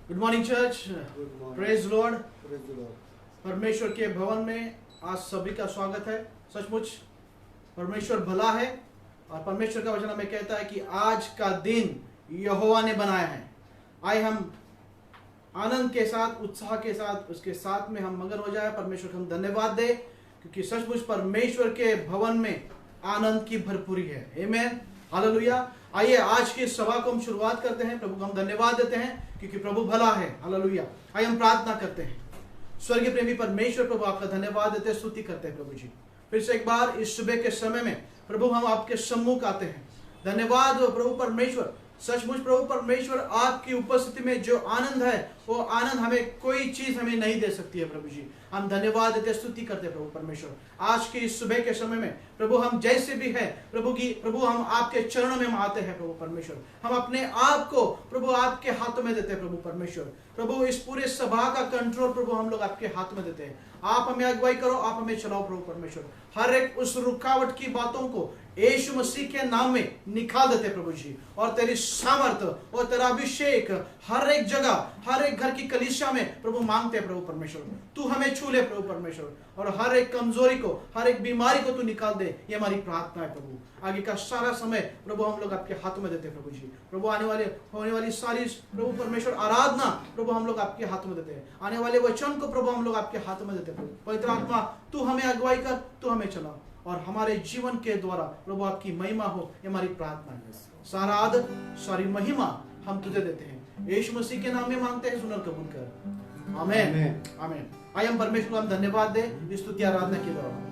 Good morning church, praise Lord. Praise the Lord. परमेश्वर के भवन में आज सभी का स्वागत है। सचमुच परमेश्वर भला है और परमेश्वर का वचन हमें कहता है कि आज का दिन यहोवा ने बनाया है। आए हम आनंद के साथ, उत्साह के साथ, उसके साथ में हम मगन हो जाए। परमेश्वर को हम धन्यवाद दे क्योंकि सचमुच परमेश्वर के भवन में आनंद की भरपूरी है। आमीन, हालेलुया। आइए आज की सभा को हम शुरुआत करते हैं। प्रभु को हम धन्यवाद देते हैं क्योंकि प्रभु भला है। हालेलुया। आइए हम प्रार्थना करते हैं। स्वर्गीय प्रेमी परमेश्वर, प्रभु आपका धन्यवाद देते हैं, स्तुति करते हैं प्रभु जी। फिर से एक बार इस सुबह के समय में प्रभु हम आपके सम्मुख आते हैं। धन्यवाद प्रभु परमेश्वर। सचमुच प्रभु परमेश्वर, आपकी उपस्थिति में जो आनंद है वो आनंद हमें कोई चीज हमें नहीं दे सकती है प्रभु जी। हम धन्यवाद देते, स्तुति करते हैं प्रभु परमेश्वर। आज की इस सुबह के समय में प्रभु हम जैसे भी है प्रभु हम आपके चरणों में हम आते हैं प्रभु परमेश्वर। हम अपने आप को प्रभु आपके हाथों में देते हैं प्रभु परमेश्वर। प्रभु इस पूरे सभा का कंट्रोल प्रभु हम लोग आपके हाथ में देते हैं। आप हमें अगुवाई करो, आप हमें चलाओ प्रभु परमेश्वर। हर एक उस रुकावट की बातों को यीशु मसीह के नाम में निकाल देते प्रभु जी। और तेरी सामर्थ और तेरा अभिषेक हर एक जगह, हर एक घर की कलीसिया में प्रभु मांगते हैं प्रभु परमेश्वर। तू हमें छू ले प्रभु परमेश्वर और हर एक कमजोरी को, हर एक बीमारी को तू निकाल दे। ये हमारी प्रार्थना है प्रभु। आगे का सारा समय प्रभु हम लोग आपके हाथों में देते हैं प्रभु जी। प्रभु होने वाली सारी प्रभु परमेश्वर आराधना प्रभु हम लोग आपके हाथों में देते हैं। आने वाले वचन को प्रभु हम लोग आपके हाथों में देते हैं प्रभु। पवित्र आत्मा तू हमें अगुवाई कर, तू हमें चला और हमारे जीवन के द्वारा प्रभु आपकी महिमा हो। ये हमारी प्रार्थना है। सारा आदर, सारी महिमा हम तुझे देते हैं। यीशु मसीह के नाम में मांगते हैं, सुनकर कबूल कर। आमीन, आमीन। आइए हम परमेश्वर को हम धन्यवाद दें इस स्तुति आराधना के दौरान।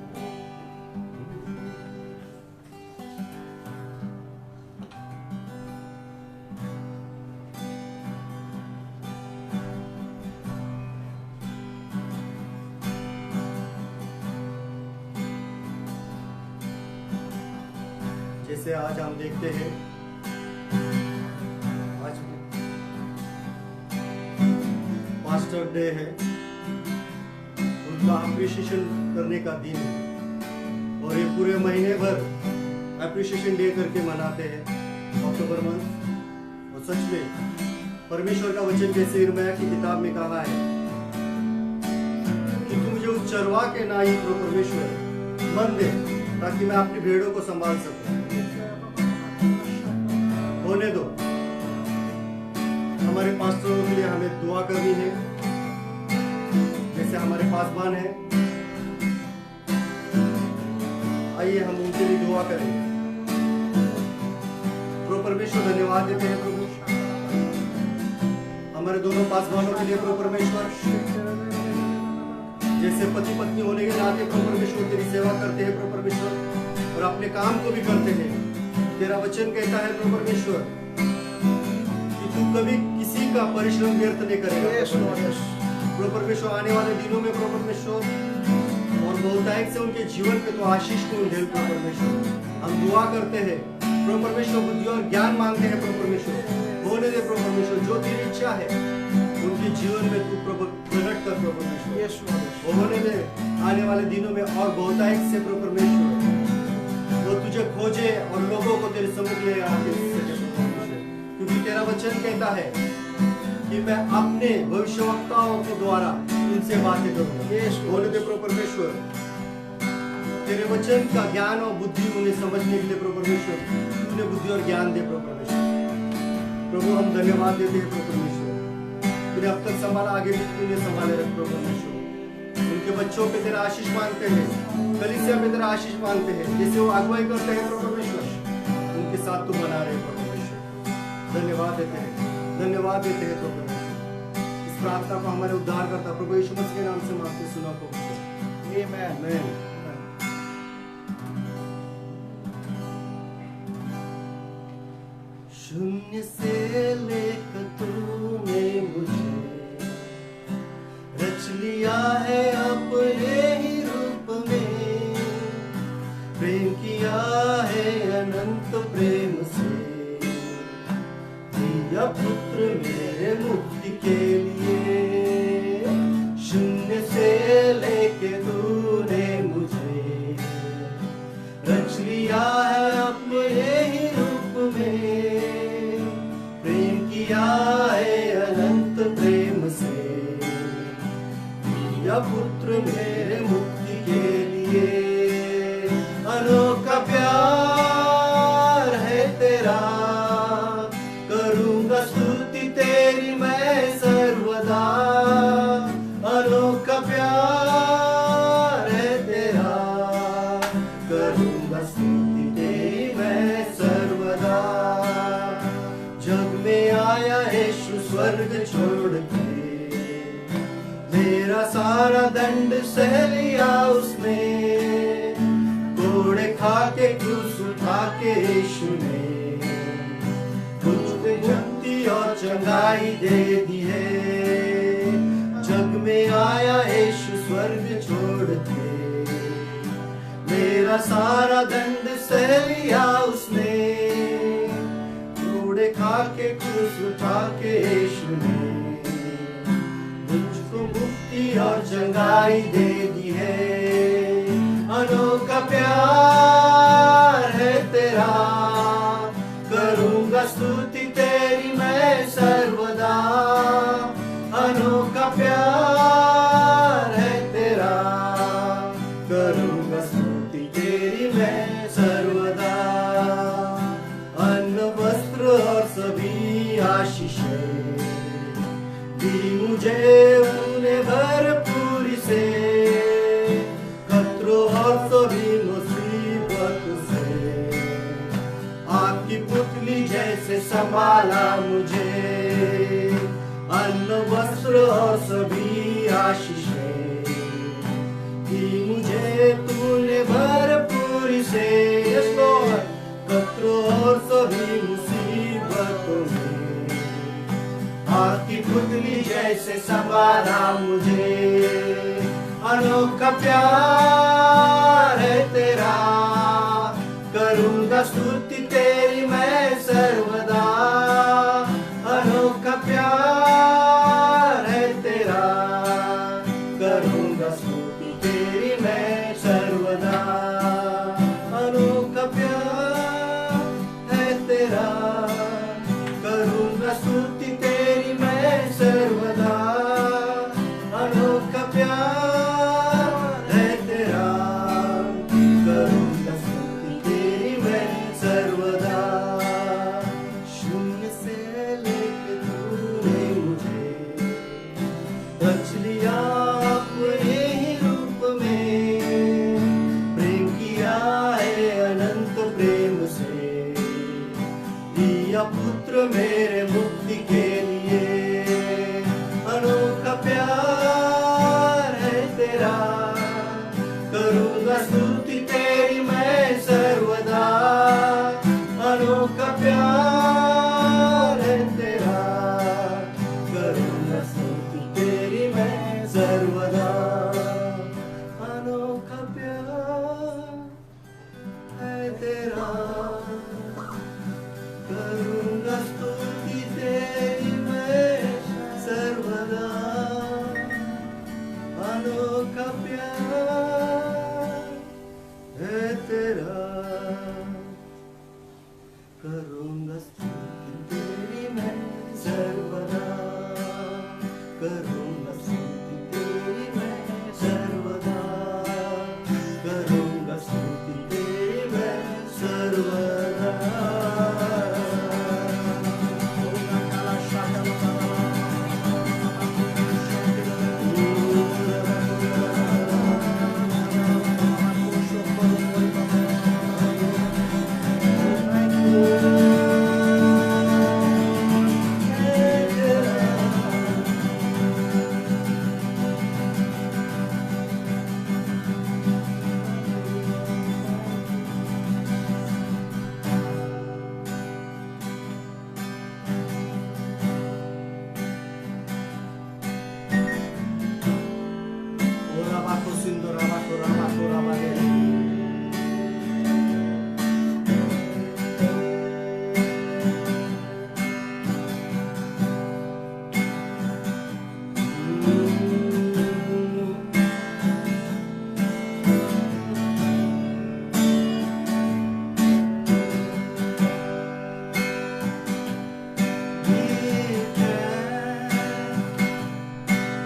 जैसे आज हम देखते हैं, आज मास्टर डे है, उनका अप्रिशिएशन करने का दिन है और ये पूरे महीने भर अप्रिशिएशन डे करके मनाते हैं अक्टूबर मंथ। और सच में परमेश्वर का वचन जैसे यिर्मयाह की किताब में कहा है कि तू मुझे उस चरवा के ना ही परमेश्वर मन दे ताकि मैं अपनी भेड़ों को संभाल सकूं। होने दो। हमारे पास्टरों के लिए हमें दुआ करनी है, जैसे हमारे पासवान है। आइए हम उनके लिए दुआ करें। प्रभु परमेश्वर धन्यवाद देते हैं प्रभु हमारे दोनों पासवानों के लिए। प्रभु परमेश्वर जैसे पति पत्नी होने के नाते प्रभु परमेश्वर तेरी सेवा करते हैं प्रभु परमेश्वर, और अपने काम को भी करते हैं। तेरा वचन कहता है प्रभु परमेश्वर कि तू कभी किसी का परिश्रम व्यर्थ नहीं करेगा। प्रभु परमेश्वर आने वाले दिनों में प्रभु परमेश्वर और बहुतायत से उनके जीवन पे तो आशीष को ढेल प्रभु परमेश्वर। हम दुआ करते हैं प्रभु परमेश्वर, बुद्धि और ज्ञान मांगते हैं प्रभु परमेश्वर। होने दे प्रभु परमेश्वर, जो तेरी इच्छा है उनके जीवन में तू प्रभु प्रकट कर प्रभु परमेश्वर। होने दे आने वाले दिनों में और बहुतायत से प्रभु परमेश्वर वो तुझे खोजे और लोगों को तेरे सम्मुख ले आके क्योंकि तेरा वचन कहता है कि मैं अपने भविष्यवक्ताओं के द्वारा इनसे बातें करूंगा। बोले दे प्रभु परमेश्वर, तेरे वचन का ज्ञान और बुद्धि उन्हें समझने के लिए प्रभु परमेश्वर उन्हें बुद्धि और ज्ञान दे प्रभु परमेश्वर। प्रभु हम धन्यवाद देते हैं प्रभु परमेश्वर, तूने अब तक संभाला, आगे भी तूने संभाले रख प्रभु परमेश्वर। उनके बच्चों पे तेरा आशीष मांगते हैं, कलीसिया पे तेरा आशीष मांगते हैं, जैसे वो अगुवाई करते हैं प्रभु परमेश्वर उनके साथ तू बना रहे प्रभु परमेश्वर। धन्यवाद देते हैं, धन्यवाद देते हैं प्रभु परमेश्वर। इस प्रार्थना को हमारे उद्धारकर्ता प्रभु यीशु मसीह के नाम से मांगते सुना प्रभु। आमीन। शून्य से लेकर तूने मुझे रच लिया है अपने ही रूप में, प्रेम किया है अनंत प्रेम से, दिया पुत्र मेरे मुक्ति के लिए। शून्य से लेके तूने मुझे रच लिया है अपने ही रूप में, प्रेम किया दिया पुत्र मेरे मुक्ति के लिए। अनोखा प्यार है तेरा, करूंगा स्तुति तेरी मैं सर्वदा। अनोखा प्यार है तेरा, करूंगा स्तुति तेरी मैं सर्वदा। जग में आया यीशु स्वर्ग छोड़ के, मेरा सारा दंड सह लिया उसने। कोड़े खा के क्रूस उठा के यीशु ने मुझको मुक्ति और चंगाई दे दी है। जग में आया यीशु स्वर्ग छोड़ के, मेरा सारा दंड सह लिया उसने। कोड़े खा के क्रूस उठा के यीशु ने मुक्ति और चंगाई दे दी है। अनोखा प्यार है तेरा, करूंगा स्तुति तेरी मैं सर्वदा। अनोखा प्यार है तेरा, करूंगा स्तुति तेरी मैं सर्वदा। अन्न वस्त्र और सभी आशीषें दी मुझे भरपूरी से। खतरों और सभी मुसीबत से आपकी पुतली जैसे संभाला मुझे। अन्न वस्त्र और सभी आशीषें दी मुझे तूने भरपूरी से। खतरों और सभी मुसीबतों में आपकी पुतली जैसे संभाला मुझे। अनोखा प्यार है तेरा, करूंगा स्तुति तेरी मैं सर्वदा। अनोखा प्यार है तेरा, करूंगा स्तुति तेरी मैं सर्वदा। अनोखा प्यार है तेरा, करूंगा स्तुति तेरी मैं सर्वदा। अनोखा प्यार है तेरा, करूंगा स्तुति तेरी मैं सर्वदा। शून्य से लेके तूने मुझे रच लिया अपने ही रूप में। प्रेम किया है अनंत प्रेम से, दिया पुत्र मेरे मुक्ति के लिए। अनोखा प्यार है तेरा, करूंगा स्तुति तेरी मैं सर्वदा। अनोखा प्यार है तेरा, करूंगा स्तुति तेरी मैं सर्वदा। अनोखा प्यार है तेरा, करूंगा स्तुति तेरी मैं सर्वदा। अनोखा प्यार है तेरा, करूंगा स्तुति तेरी मैं सर्वदा। करूंगा स्तुति तेरी मैं सर्वदा। करूंगा स्तुति तेरी मैं सर्वदा।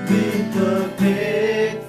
With the faith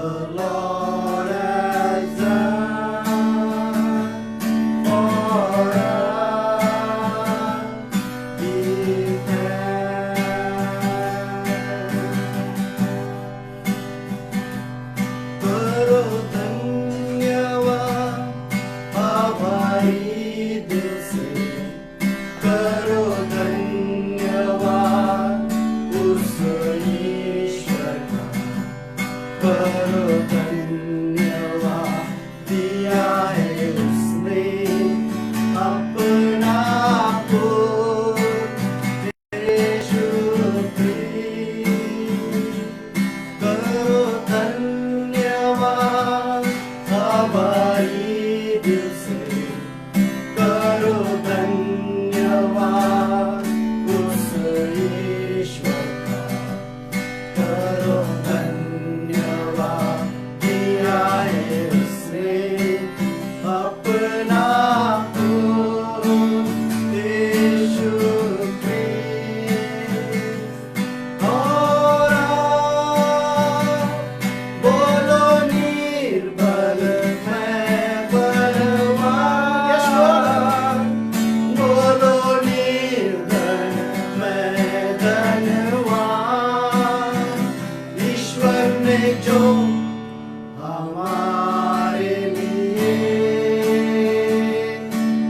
The Lord has done for us. Give thanks. करो धन्यवाद आभारी दिल से, करो धन्यवाद उस ईश्वर का, करो धन्यवाद दिया है उसने अपना पुत्र यीशु क्रिस्ट। करो धन्यवाद आभारी दिल से, करो धन्यवाद उस ईश्वर का, करो धन्यवाद दिया है उसने अपना पुत्र यीशु क्रिस्ट। और बोलो निर्बल मैं बलवान, बोलो निर्धन मैं धनवान। ईश्वर ने जो हमारे लिए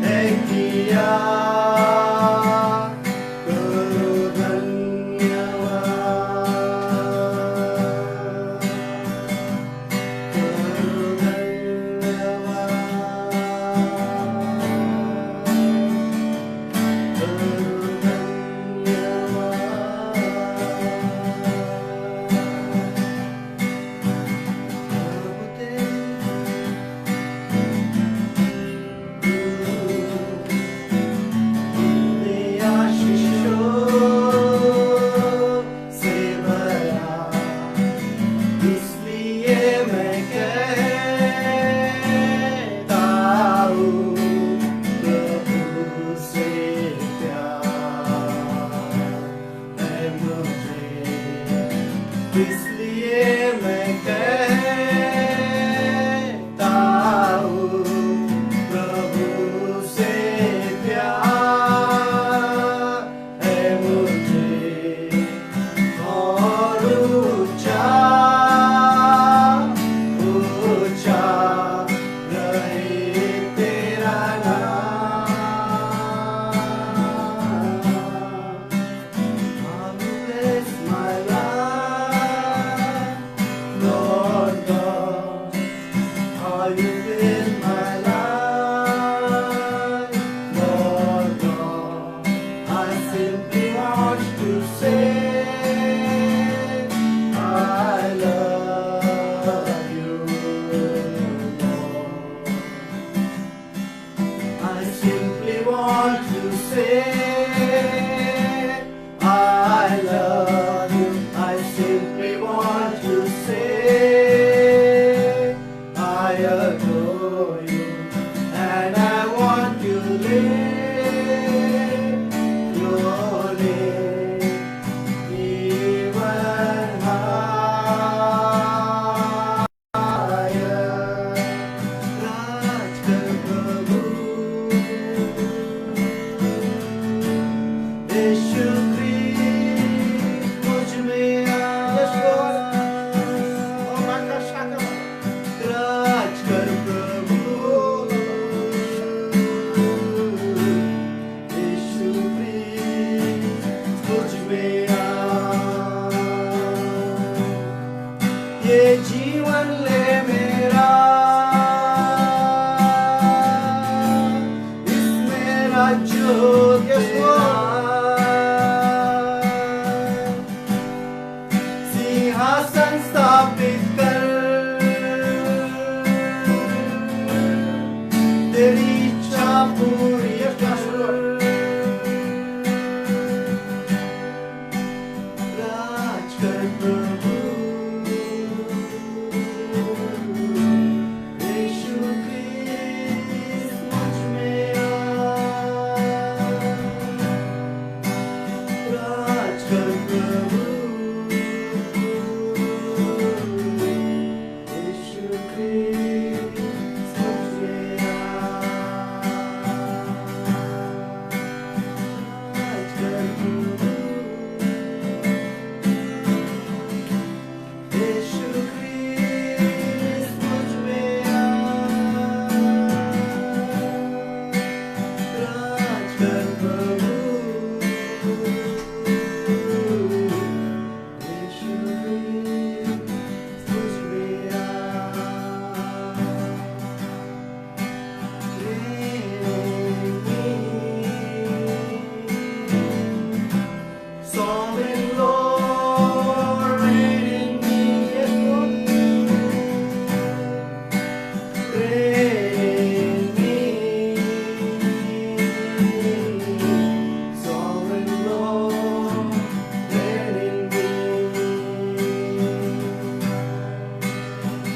है किया, करो धन्यवाद, करो धन्यवाद, करो धन्यवाद।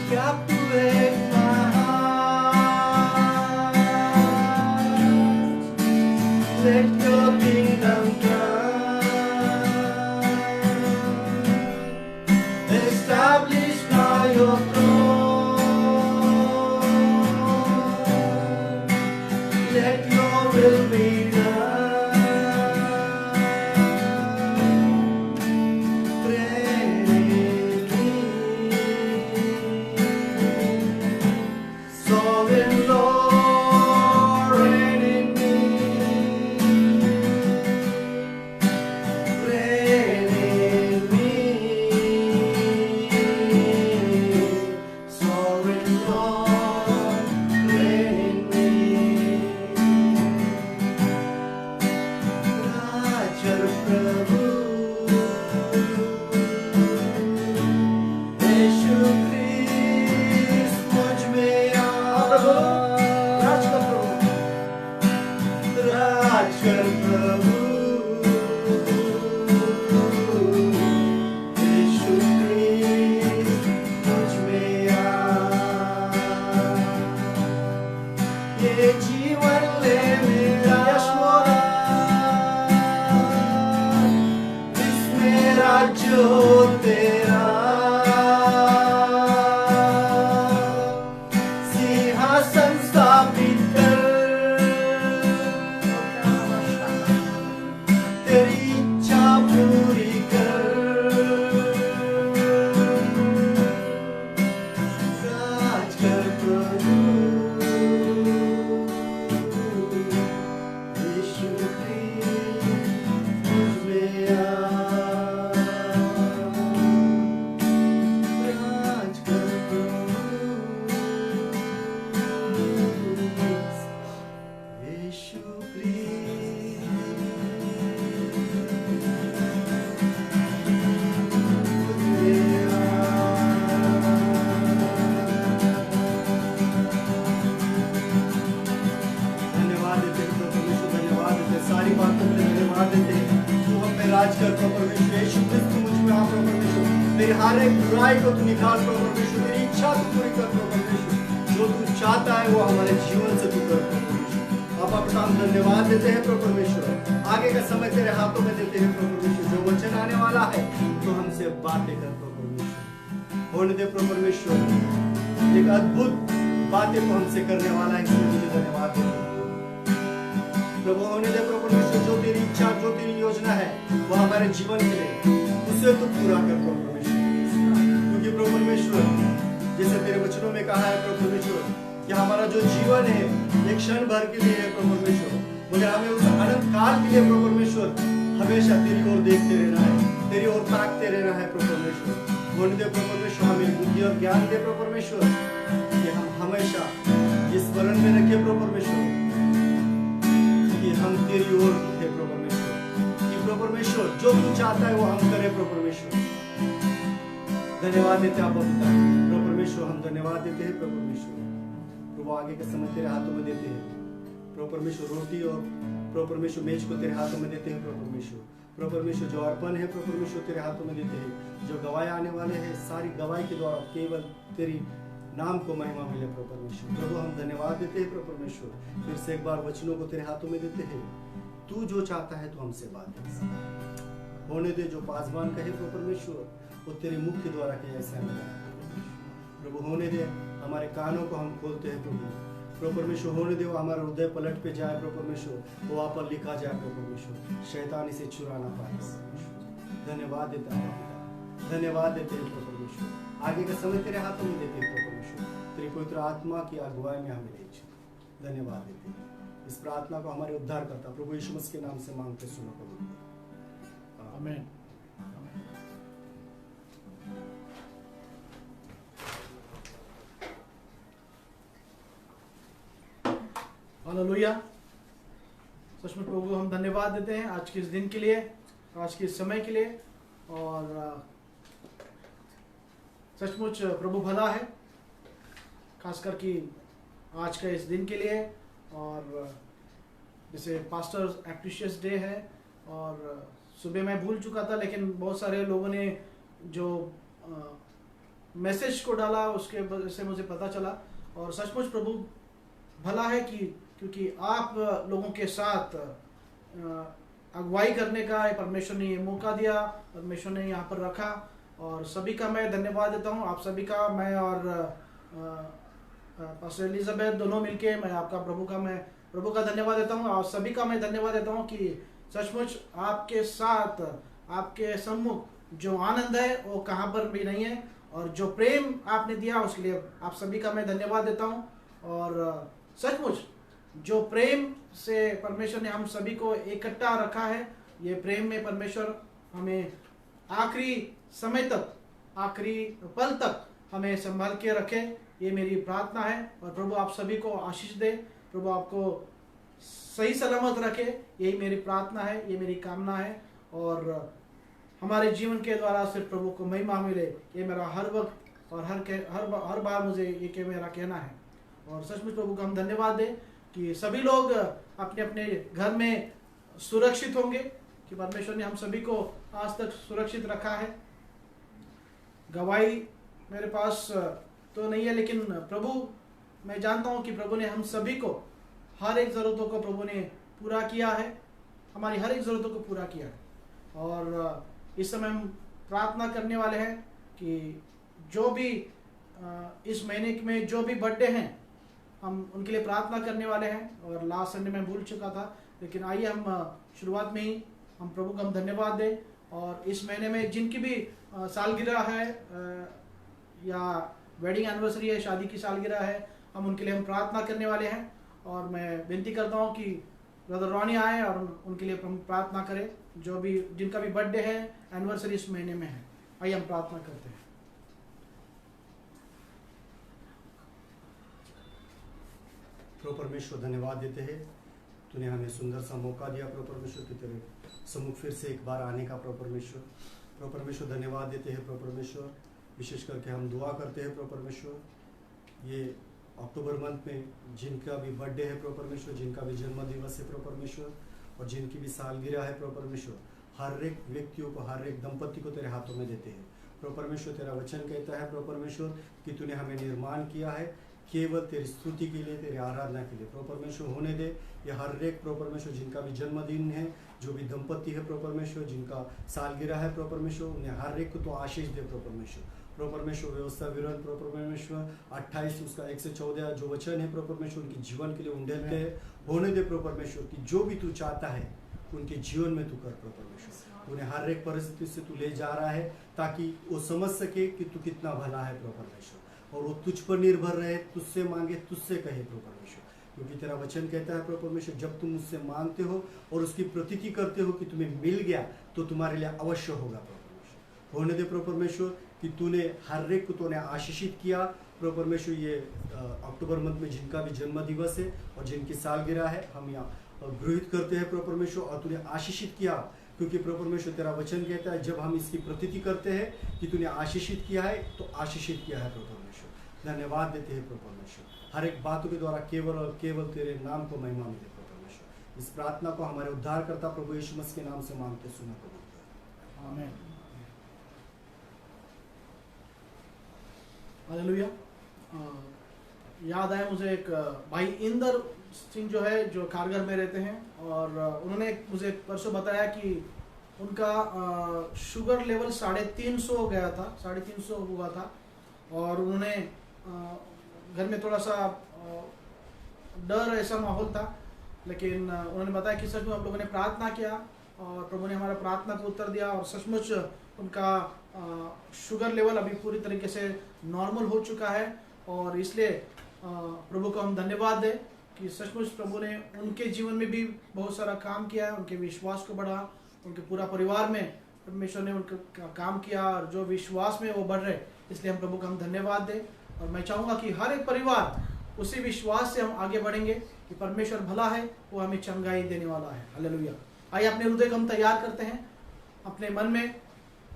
Captivate my heart. Let your kingdom come. Establish now your throne. Let your will be done. Reign in me. Sovereign Lord, reign in me. Reign in me. Sovereign Lord, reign in me. राजर प्रभु यीशु क्रिस्त मुझ में आ। राज कर प्रभु। राज कर प्रभु यीशु क्रिस्त मुझ में आ। ये जीवन ले मेरा इसमें राज्य हो तेरा। सिंहासन स्थापित कर तेरी इच्छा पूरी कर। राज कर प्रभु यीशु क्रिस्त मुझ में आ। राज कर प्रभु यीशु धन्यवाद देते हैं प्रभु यीशु, धन्यवाद देते हैं सारी बातों के लिए धन्यवाद देते हैं। तू हम पे राज कर प्रभु यीशु। यीशु क्रिस्त तू मुझ में आ प्रभु यीशु। मेरी हर एक बुराई को तू निकाल प्रभु यीशु। तेरी इच्छा तू पूरी कर प्रभु यीशु। जो तू चाहता है वो हमारे जीवन से तू कर प्रभु यीशु। आपा पिता हम धन्यवाद देते हैं प्रभु यीशु। आगे का समय तेरे हाथों में देते हैं प्रभु यीशु। जो वचन आने वाला है तो हमसे बातें कर प्रभु यीशु। होने दे प्रभु यीशु। एक अद्भुत बातें तो हमसे करने वाला है, इसलिए तुझे धन्यवाद देते हैं प्रभु। होने दे प्रभु यीशु। जो तेरी इच्छा, जो तेरी योजना है वो हमारे जीवन के लिए, उसे तो पूरा कर प्रभु यीशु। क्योंकि प्रभु परमेश्वर जैसे तेरे वचनों में कहा है प्रभु परमेश्वर कि हमारा जो जीवन है एक क्षण भर के लिए है प्रभु परमेश्वर, मगर हमें उस अनंत काल के लिए प्रभु परमेश्वर हमेशा तेरी ओर देखते रहना है, तेरी ओर ताकते रहना है प्रभु परमेश्वर। होने दे प्रभु परमेश्वर हमें बुद्धि और ज्ञान दे प्रभु परमेश्वर कि हम हमेशा इस वरण में रखे प्रभु परमेश्वर कि हम तेरी ओर थे प्रभु परमेश्वर। कि प्रभु परमेश्वर जो तू चाहता है वो हम करें प्रभु परमेश्वर। धन्यवाद देते हैं आपका पिता प्रभु परमेश्वर। हम धन्यवाद देते हैं प्रभु परमेश्वर। प्रभु आगे का समय तेरे हाथों में देते हैं प्रभु परमेश्वर। रोटी और प्रभु परमेश्वर मेज को तेरे हाथों में देते हैं प्रभु परमेश्वर। प्रभु परमेश्वर जो अर्पण है प्रभु परमेश्वर तेरे हाथों में देते हैं। जो गवाही आने वाले हैं सारी गवाही के द्वारा केवल तेरी नाम को महिमा मिले प्रभु परमेश्वर। प्रभु हम धन्यवाद देते हैं प्रभु परमेश्वर। फिर से एक बार वचनों को तेरे हाथों में देते हैं। तू जो चाहता है तो हमसे बात कर। होने दे जो पासबान कहे प्रभु परमेश्वर वो तेरे मुख के द्वारा के ऐसा प्रभु। होने दे हमारे कानों को हम खोलते हैं प्रभु। प्रभु परमेश्वर होने दे वो हमारा हृदय पलट पे जाए प्रभु परमेश्वर, वो वहाँ पर लिखा जाए प्रभु परमेश्वर, शैतान इसे चुरा ना पाए। धन्यवाद देता है, धन्यवाद देते हैं प्रभु परमेश्वर। आगे का समय तेरे हाथों में देते हैं प्रभु परमेश्वर। तेरी पवित्र आत्मा की अगुवाई में हमें ले चल। धन्यवाद देते हैं। इस प्रार्थना को हमारे उद्धार करता प्रभु यीशु मसीह के नाम से मांगते सुनो प्रभु। आमीन। हालेलुया। सचमुच प्रभु को हम धन्यवाद देते हैं आज के इस दिन के लिए, आज के इस समय के लिए। और सचमुच प्रभु भला है, खासकर कि आज का इस दिन के लिए। और जैसे पास्टर एप्रिशियस डे है, और सुबह मैं भूल चुका था, लेकिन बहुत सारे लोगों ने जो मैसेज को डाला उसके वजह से मुझे पता चला। और सचमुच प्रभु भला है कि क्योंकि आप लोगों के साथ अगुवाई करने का परमेश्वर ने ये मौका दिया, परमेश्वर ने यहाँ पर रखा। और सभी का मैं धन्यवाद देता हूँ, आप सभी का मैं और पास्टर एलिजाबेथ दोनों मिलके मैं आपका प्रभु का धन्यवाद देता हूँ। आप सभी का मैं धन्यवाद देता हूँ कि सचमुच आपके साथ आपके सम्मुख जो आनंद है वो कहाँ पर भी नहीं है, और जो प्रेम आपने दिया उसके लिए आप सभी का मैं धन्यवाद देता हूँ। और सचमुच जो प्रेम से परमेश्वर ने हम सभी को इकट्ठा रखा है, ये प्रेम में परमेश्वर हमें आखिरी समय तक, आखिरी पल तक हमें संभाल के रखे, ये मेरी प्रार्थना है। और प्रभु आप सभी को आशीष दे, प्रभु आपको सही सलामत रखे, यही मेरी प्रार्थना है, ये मेरी कामना है। और हमारे जीवन के द्वारा सिर्फ प्रभु को महिमा मिले, ये मेरा हर वक्त और हर बार मुझे ये मेरा कहना है। और सचमुच प्रभु को हम धन्यवाद दें कि सभी लोग अपने अपने घर में सुरक्षित होंगे, कि परमेश्वर ने हम सभी को आज तक सुरक्षित रखा है। गवाही मेरे पास तो नहीं है, लेकिन प्रभु मैं जानता हूँ कि प्रभु ने हम सभी को हर एक ज़रूरतों को प्रभु ने पूरा किया है, हमारी हर एक ज़रूरतों को पूरा किया है। और इस समय हम प्रार्थना करने वाले हैं कि जो भी इस महीने में जो भी बर्थडे हैं हम उनके लिए प्रार्थना करने वाले हैं। और लास्ट संडे में भूल चुका था, लेकिन आइए हम शुरुआत में ही हम प्रभु को हम धन्यवाद दें। और इस महीने में जिनकी भी सालगिरह है या वेडिंग एनिवर्सरी है, शादी की सालगिरह है, हम उनके लिए हम प्रार्थना करने वाले हैं। और मैं विनती करता हूँ कि ब्रदर रॉनी आए और उनके लिए हम प्रार्थना करें, जो भी जिनका भी बर्थडे है, एनिवर्सरी इस महीने में है। आइए हम प्रार्थना करते हैं। प्रभु परमेश्वर धन्यवाद देते हैं, तूने हमें सुंदर सा मौका दिया प्रभु परमेश्वर की तेरे सम्मुख फिर से एक बार आने का प्रभु परमेश्वर। प्रभु परमेश्वर धन्यवाद देते हैं प्रभु परमेश्वर। विशेष करके हम दुआ करते हैं प्रभु परमेश्वर, ये अक्टूबर मंथ में जिनका भी बर्थडे है प्रभु परमेश्वर, जिनका भी जन्म दिवस है प्रभु परमेश्वर, और जिनकी भी सालगिरह है प्रभु परमेश्वर, हर एक व्यक्तियों को, हर एक दंपति को तेरे हाथों में देते हैं प्रभु परमेश्वर। तेरा वचन कहता है प्रभु परमेश्वर कि तूने हमें निर्माण किया है केवल तेरी स्तुति के लिए, तेरी आराधना के लिए प्रभु परमेश्वर। होने दे ये हर एक प्रभु परमेश्वर जिनका भी जन्मदिन है, जो भी दंपति है प्रभु परमेश्वर, जिनका सालगिरह है प्रभु परमेश्वर, उन्हें हर एक को तो आशीष दे प्रभु परमेश्वर। प्रभु परमेश्वर व्यवस्था विरोध प्रभु परमेश्वर 28 उसका 114 जो वचन है प्रभु परमेश्वर उनके जीवन के लिए उंडेलते हैं। होने दे प्रभु परमेश्वर कि जो भी तू चाहता है उनके जीवन में तू कर प्रभु परमेश्वर। उन्हें हर एक परिस्थिति से तू ले जा रहा है ताकि वो समझ सके कि तू कितना भला है प्रभु परमेश्वर, और वो तुझ पर निर्भर रहे, तुझसे मांगे, तुझसे कहे प्रभु परमेश्वर। क्योंकि तेरा वचन कहता है प्रभु परमेश्वर, जब तुम मुझसे मांगते हो और उसकी प्रतीति करते हो कि तुम्हें मिल गया तो तुम्हारे लिए अवश्य होगा प्रभु परमेश्वर। होने दे प्रभु परमेश्वर कि तूने हर एक को तूने आशीषित किया प्रभु परमेश्वर। ये अक्टूबर मंथ में जिनका भी जन्म दिवस है और जिनकी सालगिरह है, हम यहाँ गृहित करते हैं प्रभु परमेश्वर, और तूने आशीषित किया। क्योंकि प्रभु परमेश्वर तेरा वचन कहता है जब हम इसकी प्रतीति करते हैं कि तूने आशीषित किया है तो आशीषित किया है प्रभु परमेश्वर। धन्यवाद देते हैं प्रभु परमेश्वर, हर एक बातों के द्वारा केवल और केवल तेरे नाम को महिमा मिले प्रभु परमेश्वर। इस प्रार्थना को हमारे उद्धारकर्ता प्रभु यीशु मसीह के नाम से मांगते सुना प्रभु। आमीन। हालेलुया। याद आया मुझे एक भाई इंदर सिंह जो है, जो कारगर में रहते हैं, और उन्होंने मुझे परसों बताया कि उनका शुगर लेवल 350 हो गया था, 350 हुआ था। और उन्होंने घर में थोड़ा सा डर ऐसा माहौल था, लेकिन उन्होंने बताया कि सच में हम लोगों ने प्रार्थना किया और प्रभु ने हमारा प्रार्थना को उत्तर दिया, और सचमुच उनका शुगर लेवल अभी पूरी तरीके से नॉर्मल हो चुका है। और इसलिए प्रभु को हम धन्यवाद दें कि सचमुच प्रभु ने उनके जीवन में भी बहुत सारा काम किया है, उनके विश्वास को बढ़ा, उनके पूरा परिवार में परमेश्वर ने उनका काम किया, और जो विश्वास में वो बढ़ रहे, इसलिए हम प्रभु को हम धन्यवाद दें। और मैं चाहूँगा कि हर एक परिवार उसी विश्वास से हम आगे बढ़ेंगे कि परमेश्वर भला है, वो हमें चंगाई देने वाला है। हालेलुया। आइए अपने हृदय को हम तैयार करते हैं, अपने मन में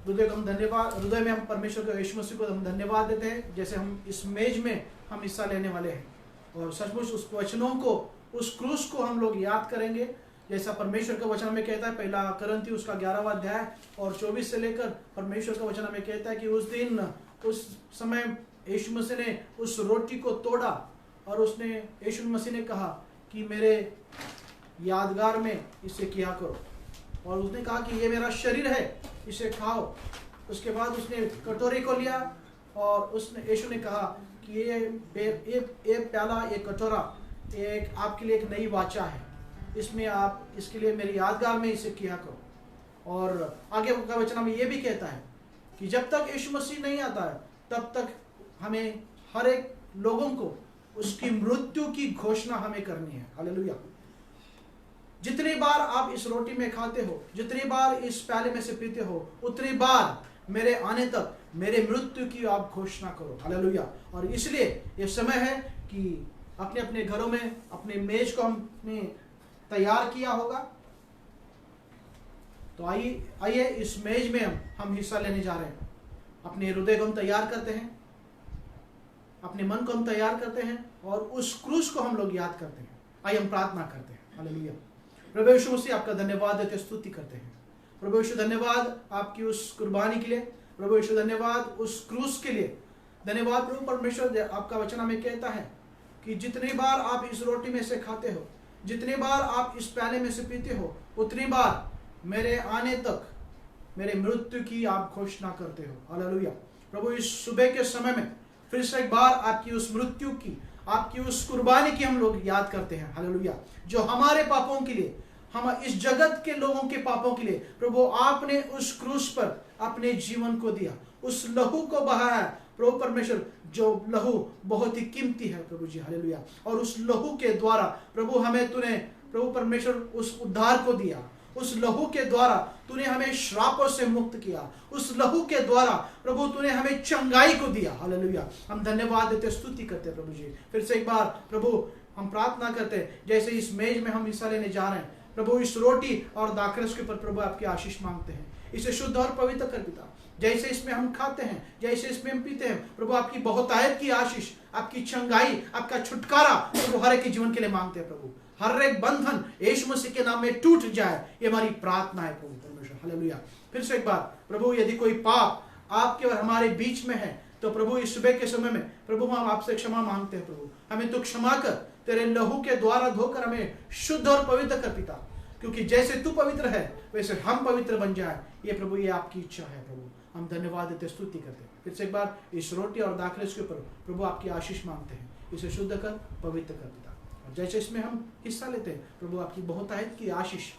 हृदय को हम हृदय में हम परमेश्वर को, यीशु मसीह को हम धन्यवाद देते हैं, जैसे हम इस मेज में हम हिस्सा लेने वाले हैं। और सचमुच उस वचनों को, उस क्रूस को हम लोग याद करेंगे, जैसा परमेश्वर का वचन में कहता है, पहला करंती उसका 11वां अध्याय और 24 से लेकर परमेश्वर का वचन हमें कहता है कि उस दिन उस समय यीशु मसीह ने उस रोटी को तोड़ा और उसने यीशु मसीह ने कहा कि मेरे यादगार में इसे किया करो, और उसने कहा कि ये मेरा शरीर है, इसे खाओ। उसके बाद उसने कटोरे को लिया और उसने यीशु ने कहा कि ये प्याला, ये कटोरा एक आपके लिए एक नई वाचा है, इसमें आप इसके लिए मेरी यादगार में इसे किया करो। और आगे का वचन हमें ये भी कहता है कि जब तक यीशु मसीह नहीं आता है तब तक हमें हर एक लोगों को उसकी मृत्यु की घोषणा हमें करनी है। हालेलुया। जितनी बार आप इस रोटी में खाते हो, जितनी बार इस प्याले में से पीते हो, उतनी बार मेरे आने तक मेरे मृत्यु की आप घोषणा करो। हालेलुया। और इसलिए ये समय है कि अपने अपने घरों में अपने मेज को हमने तैयार किया होगा, तो आइए इस मेज में हम हिस्सा लेने जा रहे हैं। अपने हृदय को हम तैयार करते हैं, अपने मन को हम तैयार करते हैं और उस क्रूस को हम लोग याद करते हैं। आइए हम प्रार्थना करते हैं। हालेलुया। प्रभु यीशु मसीह आपका धन्यवाद देते, स्तुति करते हैं। प्रभु यीशु धन्यवाद आपकी उस कुर्बानी के लिए, प्रभु यीशु धन्यवाद उस क्रूस के लिए, धन्यवाद प्रभु परमेश्वर। आपका वचन हमें कहता है कि जितनी बार आप इस रोटी में से खाते हो, जितनी बार आप इस प्याले में से पीते हो, उतनी बार मेरे आने तक मेरे मृत्यु की आप घोषणा करते हो। हालेलुया। प्रभु इस सुबह के समय में फिर से एक बार आपकी उस मृत्यु की, आपकी उस कुर्बानी की हम लोग याद करते हैं। हालेलुया। जो हमारे पापों के लिए, हम इस जगत के लोगों के पापों के लिए प्रभु आपने उस क्रूस पर अपने जीवन को दिया, उस लहू को बहाया प्रभु परमेश्वर, जो लहू बहुत ही कीमती है प्रभु जी। हालेलुया। और उस लहू के द्वारा प्रभु हमें तूने प्रभु परमेश्वर उस उद्धार को दिया, उस लहू के द्वारा तूने हमें श्रापों से मुक्त किया, उस लहू के द्वारा प्रभु तूने हमें चंगाई को दिया। हालेलुया। हम धन्यवाद देते, स्तुति करते प्रभु जी। फिर से एक बार प्रभु हम प्रार्थना करते हैं, जैसे इस मेज में हम हिस्सा लेने जा रहे हैं प्रभु, इस रोटी और दाखरस के ऊपर प्रभु आपकी आशीष मांगते हैं। इसे शुद्ध और पवित्र कर पिता, जैसे इसमें हम खाते हैं, जैसे इसमें हम पीते हैं प्रभु, आपकी बहुतायत की आशीष, आपकी चंगाई, आपका छुटकारा प्रभु हर एक के जीवन के लिए मांगते हैं प्रभु। हर एक बंधन यीशु मसीह के नाम में टूट जाए, ये हमारी प्रार्थना है प्रभु परमेश्वर। हालेलुया। फिर से एक बार प्रभु, यदि कोई पाप आपके और हमारे बीच में है तो प्रभु इस सुबह के समय में प्रभु हम आपसे क्षमा मांगते हैं प्रभु। हमें तो क्षमा कर, तेरे लहू के द्वारा धोकर हमें शुद्ध और पवित्र कर पिता, क्योंकि जैसे तू पवित्र है वैसे हम पवित्र बन जाए। ये प्रभु, ये आपकी इच्छा है प्रभु। हम धन्यवाद देते, स्तुति करते हैं। फिर से एक बार इस रोटी और दाखरस के ऊपर प्रभु आपकी आशीष मांगते हैं। इसे शुद्ध कर, पवित्र कर पिता। और जैसे इसमें हम हिस्सा लेते हैं प्रभु, आपकी बहुतायत की आशीष,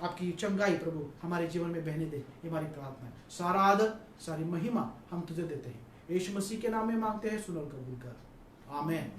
आपकी चंगाई प्रभु हमारे जीवन में बहने दे, ये हमारी प्रार्थना है। सारा आदर, सारी महिमा हम तुझे देते हैं, यीशु मसीह के नाम में मांगते हैं, सुन और कबूल कर। आमीन।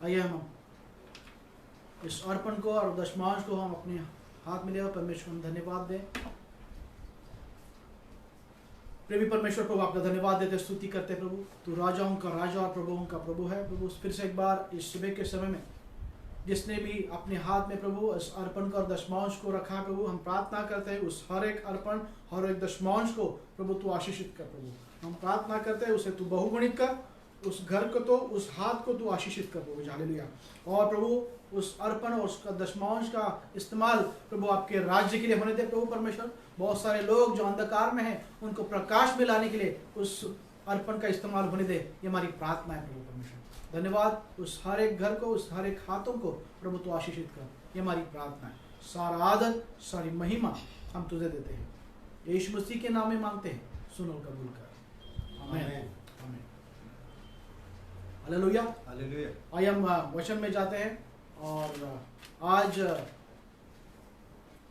आइए हम इस अर्पण को और दशमांश को हम अपने हाथ में ले और परमेश्वर को हम धन्यवाद दें। प्रेमी परमेश्वर प्रभु आपका धन्यवाद देते, स्तुति करते प्रभु। तू राजाओं का राजा और प्रभुओं का प्रभु है प्रभु। फिर से एक बार इस सुबह के समय में जिसने भी अपने हाथ में प्रभु इस अर्पण का और दशमांश को रखा है प्रभु, हम प्रार्थना करते हैं उस हर एक अर्पण हर एक दशमांश को प्रभु तू आशीषित कर प्रभु। हम प्रार्थना करते हैं उसे तू बहुगुणित कर, उस घर को तो उस हाथ को तू आशीषित कर प्रभु। हालेलुया। और प्रभु उस अर्पण और उसका दशमांश का इस्तेमाल प्रभु आपके राज्य के लिए होने दे प्रभु परमेश्वर। बहुत सारे लोग जो अंधकार में हैं उनको प्रकाश में लाने के लिए उस अर्पण का इस्तेमाल होने दे, ये हमारी प्रार्थना है प्रभु परमेश्वर। धन्यवाद। उस हर एक घर को उस हर एक हाथों को प्रभु तू आशीषित कर, ये हमारी प्रार्थना है। सारा आदर सारी महिमा हम तुझे देते हैं, यीशु मसीह के नाम में मांगते हैं, सुनो कबूल कर। आमीन। हालेलुया। हालेलुया। आइए हम वचन में जाते हैं और आज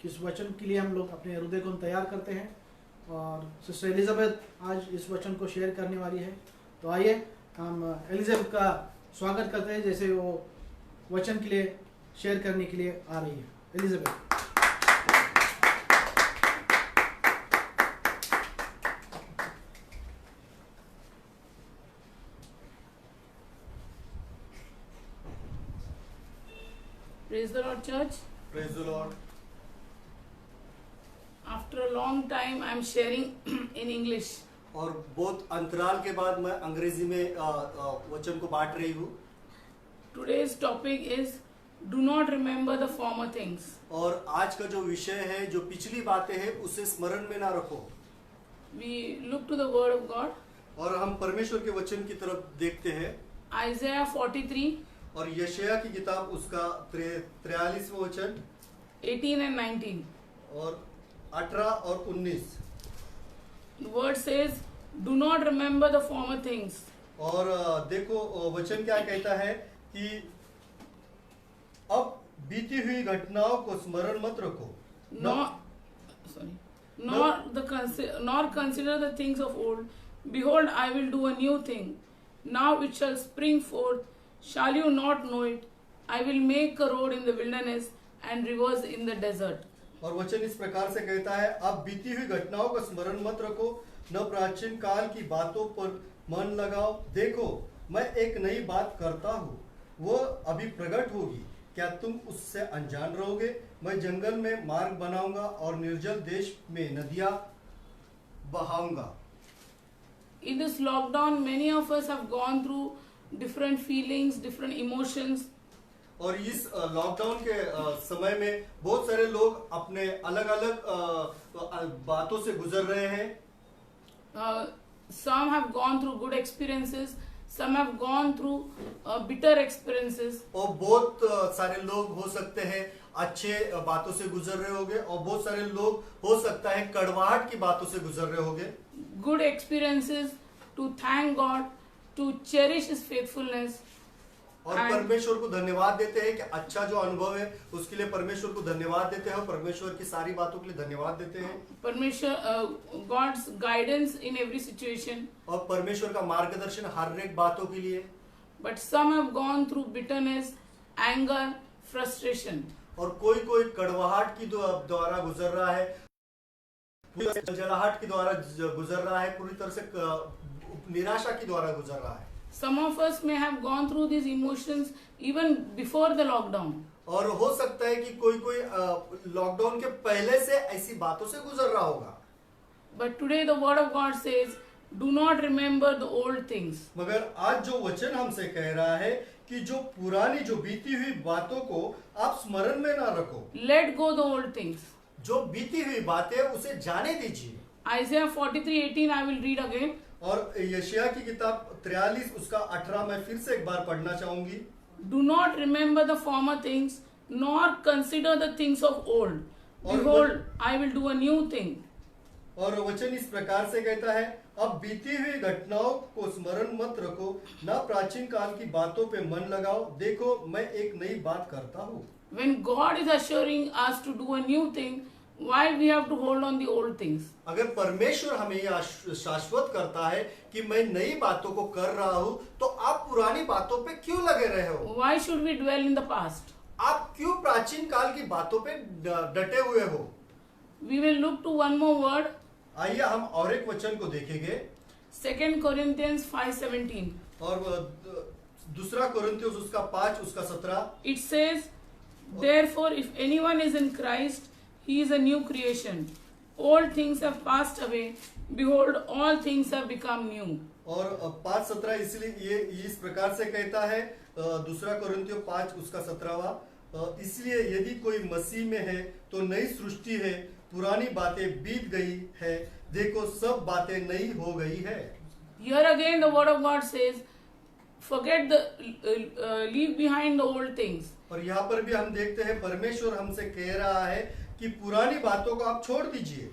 किस वचन के लिए हम लोग अपने हृदय को तैयार करते हैं और सिस्टर एलिजाबेथ आज इस वचन को शेयर करने वाली है। तो आइए हम एलिजाबेथ का स्वागत करते हैं जैसे वो वचन के लिए शेयर करने के लिए आ रही है। Elizabeth. Praise the Lord, church. Praise the Lord. After a long time, I am sharing in English. और बहुत अंतराल के बाद मैं अंग्रेजी में वचन को बांट रही हूँ। Today's topic is do not remember the former things. और आज का जो विषय है, जो पिछली बातें हैं, उसे स्मरण में ना रखो। We look to the Word of God. और हम परमेश्वर के वचन की तरफ देखते हैं। Isaiah 43. और यशायाह की किताब उसका 43वां वचन 18 and 19. और 18 और 19। The word says, do not remember the former things. और देखो वचन क्या कहता है कि अब बीती हुई घटनाओं को स्मरण मत रखो। Nor consider the things of old. Behold, I will do a new thing. Now it shall spring forth. Shall you not know it? I will make a road in the wilderness and rivers in the desert. और वचन इस प्रकार से कहता है, अब बीती हुई घटनाओं का स्मरण मत रखो, न प्राचीन काल की बातों पर मन लगाओ। देखो मैं एक नई बात करता हूँ, वो अभी प्रकट होगी, क्या तुम उससे अनजान रहोगे? मैं जंगल में मार्ग बनाऊंगा और निर्जल देश में नदियां बहाऊंगा। In this lockdown, many of us have gone through different feelings, different emotions. और इस लॉकडाउन के समय में बहुत सारे लोग अपने अलग अलग बातों से गुजर रहे हैं। Some have gone through good experiences, some have gone through bitter experiences. और बहुत सारे लोग हो सकते हैं अच्छे बातों से गुजर रहे होंगे, और बहुत सारे लोग हो सकता है कड़वाहट की बातों से गुजर रहे होंगे। Good experiences to thank God, to cherish His faithfulness. और परमेश्वर को धन्यवाद देते हैं कि अच्छा जो अनुभव है उसके लिए परमेश्वर को धन्यवाद देते हैं, और परमेश्वर की सारी बातों के लिए धन्यवाद देते हैं। परमेश्वर God's guidance in every situation. और परमेश्वर का मार्गदर्शन हर एक बातों के लिए। But some have gone through bitterness, anger, frustration. और कोई कोई कड़वाहट की द्वारा गुजर रहा है, जलाहट की द्वारा गुजर रहा है, पूरी तरह से निराशा की द्वारा गुजर रहा है। Some of us may have gone through these emotions even before the lockdown. और हो सकता है कि कोई कोई लॉकडाउन के पहले से ऐसी बातों से गुजर रहा होगा। But today the word of God says, do not remember the old things. मगर आज जो वचन हमसे कह रहा है कि जो पुरानी जो बीती हुई बातों को आप स्मरण में ना रखो। Let go the old things. जो बीती हुई बातें उसे जाने दीजिए। Isaiah 43:18 I will read again. और यशायाह की किताब 43 उसका 18 मैं फिर से एक बार पढ़ना चाहूंगी। Do not remember the former things, nor consider the things of old. Behold, I will do a new thing. और वचन इस प्रकार से कहता है, अब बीती हुई घटनाओं को स्मरण मत रखो, ना प्राचीन काल की बातों पे मन लगाओ। देखो मैं एक नई बात करता हूँ। When God is assuring us to do a new thing, why we have to hold on the old things? अगर परमेश्वर हमें यह शाश्वत करता है कि मैं नई बातों को कर रहा हूँ, तो आप पुरानी बातों पे क्यों लगे रहे हो? Why should we dwell in the past? आप क्यों प्राचीन काल की बातों पे डटे हुए हो? We will look to one more word, आइए हम और एक वचन को देखेंगे 2 Corinthians 5:17. और दूसरा कोरिन्थियोस उसका 5 उसका 17 It says, therefore, if anyone is in Christ, he is a new creation. All things have passed away. Behold, all things have become new. और 5:17 इसलिए ये इस प्रकार से कहता है, दूसरा कोरिन्थियों 5 उसका 17वां, इसलिए यदि कोई मसीह में है तो नई सृष्टि है, पुरानी बातें बीत गई है, देखो सब बातें नई हो गई है। Here again, the word of God says, forget the, leave behind the old things. और यहाँ पर भी हम देखते हैं परमेश्वर हमसे कह रहा है कि पुरानी बातों को आप छोड़ दीजिए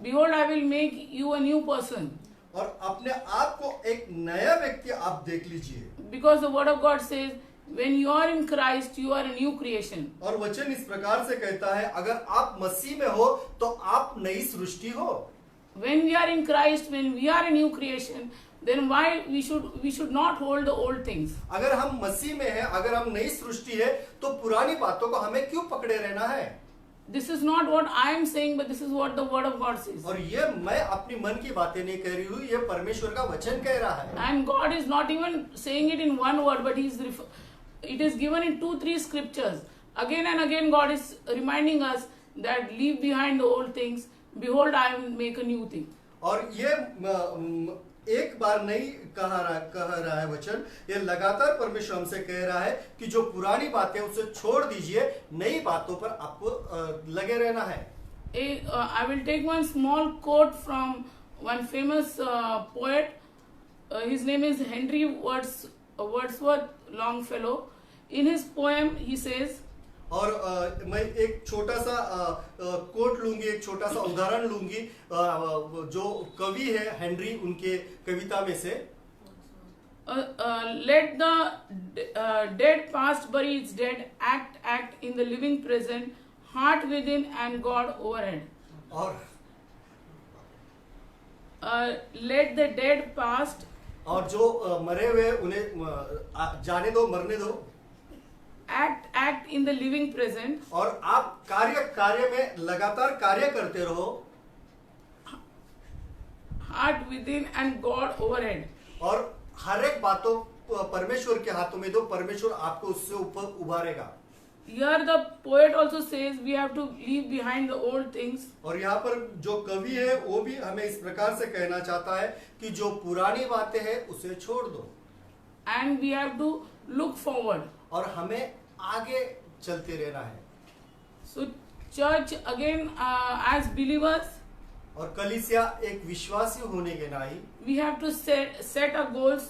Behold, I will make you a new person. और अपने आप को एक नया व्यक्ति आप देख लीजिए। Because the word of God says, when you are in Christ, you are a new creation. और वचन इस प्रकार से कहता है, अगर आप मसीह में हो तो आप नई सृष्टि हो। When we are in Christ, when we are a new creation, then why we should not hold the old things? अगर हम मसीह में हैं, अगर हम नई सृष्टि है, तो पुरानी बातों को हमें क्यों पकड़े रहना है? This is not what I am saying, but this is what the word of God says. और ये मैं अपनी मन की बातें नहीं कह रही हूँ, ये परमेश्वर का वचन कह रहा है। And God is not even saying it in one word, but it is given in 2-3 scriptures. Again and again, God is reminding us that leave behind the old things. Behold, I will make a new thing. और ये एक बार नहीं कह रहा है वचन, ये लगातार परमेश्वर हमसे कह रहा है कि जो पुरानी बातें उसे छोड़ दीजिए, नई बातों पर आपको लगे रहना है। I will take one small quote from one famous poet. His name is Henry Wordsworth Longfellow. In his poem, he says, और मैं एक छोटा सा कोट लूंगी, एक छोटा सा उदाहरण लूंगी, जो कवि है हेनरी, उनके कविता में से, let the dead past bury its dead, act in the living present, heart within and God overhead. और let the dead past, और जो मरे हुए उन्हें जाने दो, मरने दो, act in the living present, और आप कार्य में लगातार कार्य करते रहो, heart within and God overhead. और हर एक बातों परमेश्वर के हाथों में दो, परमेश्वर आपको उससे ऊपर उभारेगा। Here the poet also says we have to leave behind the old things. और यहाँ पर जो कवि है वो भी हमें इस प्रकार से कहना चाहता है कि जो पुरानी बातें हैं उसे छोड़ दो, And we have to look forward. और हमें आगे चलते रहना है। So church again, as believers, और कलीसिया एक विश्वासी होने के नाते we have to set our goals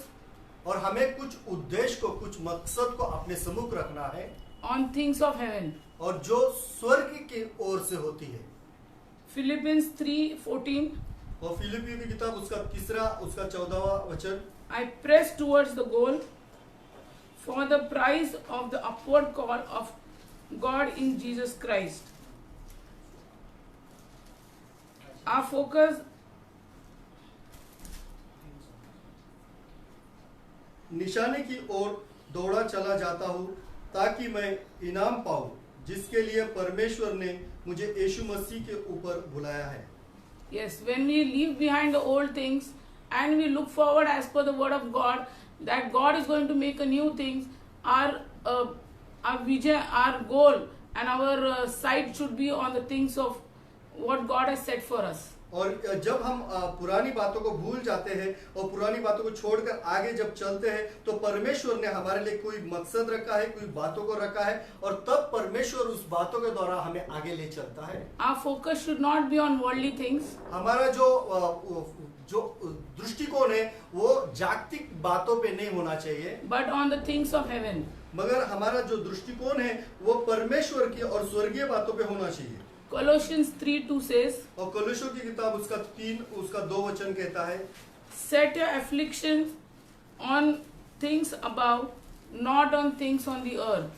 और हमें कुछ उद्देश्य को, कुछ मकसद को अपने सम्मुख रखना है, on things of heaven. और जो स्वर्ग की ओर से होती है। Philippians 3:14. और फिलिपियों की किताब उसका 14वां वचन, I press towards the goal for the prize of the upward call of God in Jesus Christ. Our focus निशाने की ओर दौड़ा चला जाता हूँ ताकि मैं इनाम पाऊँ जिसके लिए परमेश्वर ने मुझे यीशु मसीह के ऊपर बुलाया है। Yes, when we leave behind the old things and we look forward as per the word of God, that God is going to make a new things, our vision, our goal and our sight should be on the things of what God has set for us. और जब हम पुरानी बातों को भूल जाते हैं और पुरानी बातों को छोड़कर आगे जब चलते हैं तो परमेश्वर ने हमारे लिए कोई मकसद रखा है, कोई बातों को रखा है, और तब परमेश्वर उस बातों के द्वारा हमें आगे ले चलता है। Our focus should not be on worldly things. हमारा जो दृष्टिकोण है वो जागतिक बातों पे नहीं होना चाहिए, But on the things of heaven. मगर हमारा जो दृष्टिकोण है वो परमेश्वर की और स्वर्गीय बातों पे होना चाहिए। Colossians 3:2 says, और कोलोसियों की किताब उसका 2 वचन कहता है, set your afflictions on things above, not on things on the earth.